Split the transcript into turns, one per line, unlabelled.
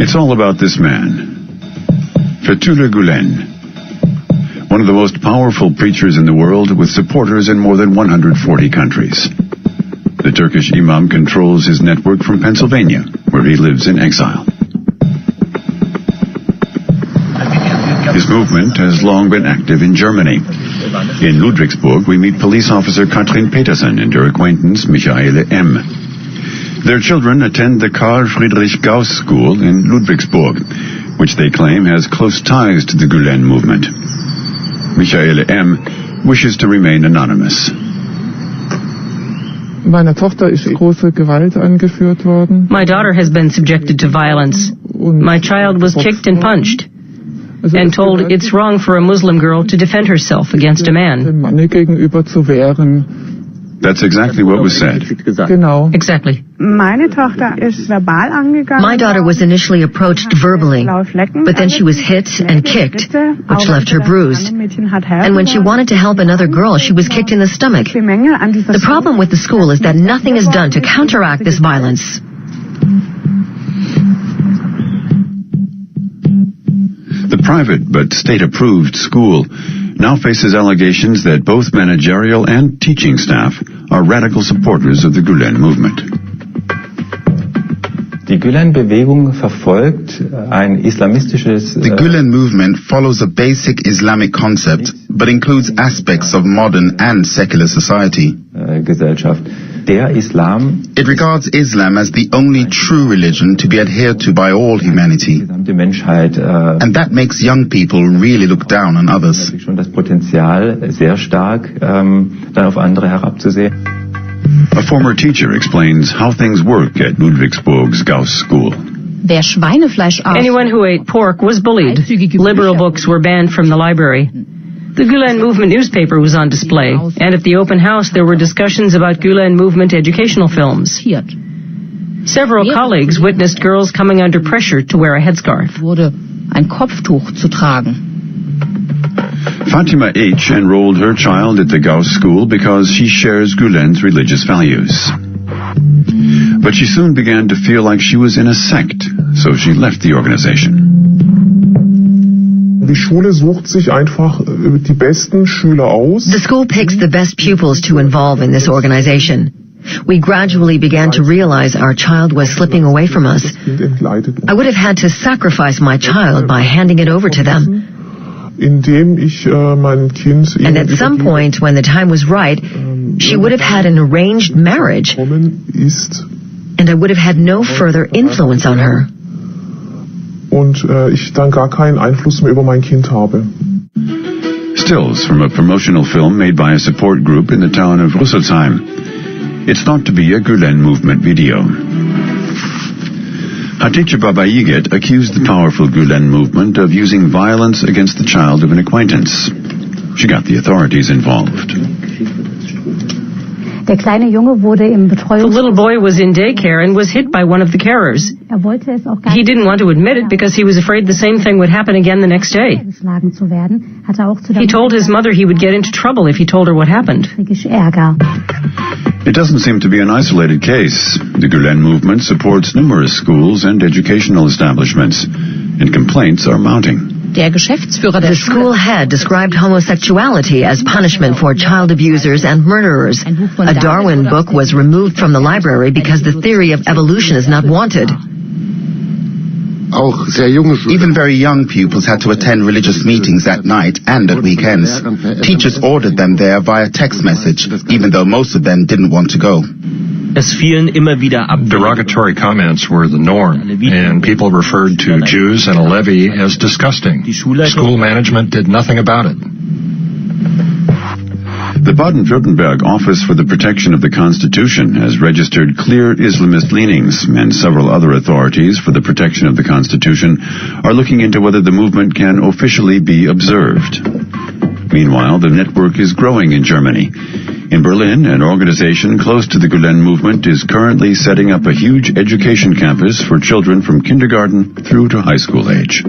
It's all about this man, Fethullah Gulen, one of the most powerful preachers in the world with supporters in more than 140 countries. The Turkish imam controls his network from Pennsylvania, where he lives in exile. His movement has long been active in Germany. In Ludwigsburg, we meet police officer Katrin Petersen and her acquaintance Michaele M. Their children attend the Karl Friedrich Gauss School in Ludwigsburg, which they claim has close ties to the Gulen movement. Michaele M. wishes to remain anonymous.
Meiner Tochter ist große Gewalt angeführt worden.
My daughter has been subjected to violence. My child was kicked and punched and told it's wrong for a Muslim girl to defend herself against a man.
That's exactly what was said.
Genau.
Exactly.
My
daughter was initially approached verbally, but then she was hit and kicked, which left her bruised. And when she wanted to help another girl, she was kicked in the stomach. The problem with the school is that nothing is done to counteract this violence.
The private but state-approved school now faces allegations that both managerial and teaching staff are radical supporters of the Gulen movement.
Die Gulen-Bewegung verfolgt ein islamistisches...
The Gulen movement follows a basic Islamic concept, but includes aspects of modern and secular society.
Gesellschaft. Der Islam...
It regards Islam as the only true religion to be adhered to by all humanity.
Menschheit,
and that makes young people really look down on others.
Schon das Potenzial sehr stark, dann auf andere herabzusehen.
A former teacher explains how things work at Ludwigsburg's Gauss School.
Anyone who ate pork was bullied. Liberal books were banned from the library. The Gulen Movement newspaper was on display, and at the open house there were discussions about Gulen Movement educational films. Several colleagues witnessed girls coming under pressure to wear a headscarf.
Fatima H. enrolled her child at the Gauss School because she shares Gulen's religious values. But she soon began to feel like she was in a sect, so she left the organization.
Die Schule sucht sich einfach die besten Schüler aus.
The school picks the best pupils to involve in this organization. We gradually began to realize our child was slipping away from us. I would have had to sacrifice my child by handing it over to them. And at some point, when the time was right, she would have had an arranged marriage, and I would have had no further influence on her.
Und ich dann gar keinen Einfluss mehr über mein Kind habe.
Stills from a promotional film made by a support group in the town of Rüsselsheim. It's thought to be a Gulen movement video. Hatice Babayiget accused the powerful Gulen movement of using violence against the child of an acquaintance. She got the authorities involved.
The little boy was in daycare and was hit by one of the carers. He didn't want to admit it because he was afraid the same thing would happen again the next day. He told his mother he would get into trouble if he told her what happened.
It doesn't seem to be an isolated case. The Gulen movement supports numerous schools and educational establishments, and complaints are mounting.
The school head described homosexuality as punishment for child abusers and murderers. A Darwin book was removed from the library because the theory of evolution is not wanted.
Even very young pupils had to attend religious meetings at night and at weekends. Teachers ordered them there via text message, even though most of them didn't want to go.
Derogatory comments were the norm, and people referred to Jews and a levy as disgusting. School management did nothing about it.
The Baden-Württemberg Office for the Protection of the Constitution has registered clear Islamist leanings, and several other authorities for the protection of the Constitution are looking into whether the movement can officially be observed. Meanwhile, the network is growing in Germany. In Berlin, an organization close to the Gulen movement is currently setting up a huge education campus for children from kindergarten through to high school age.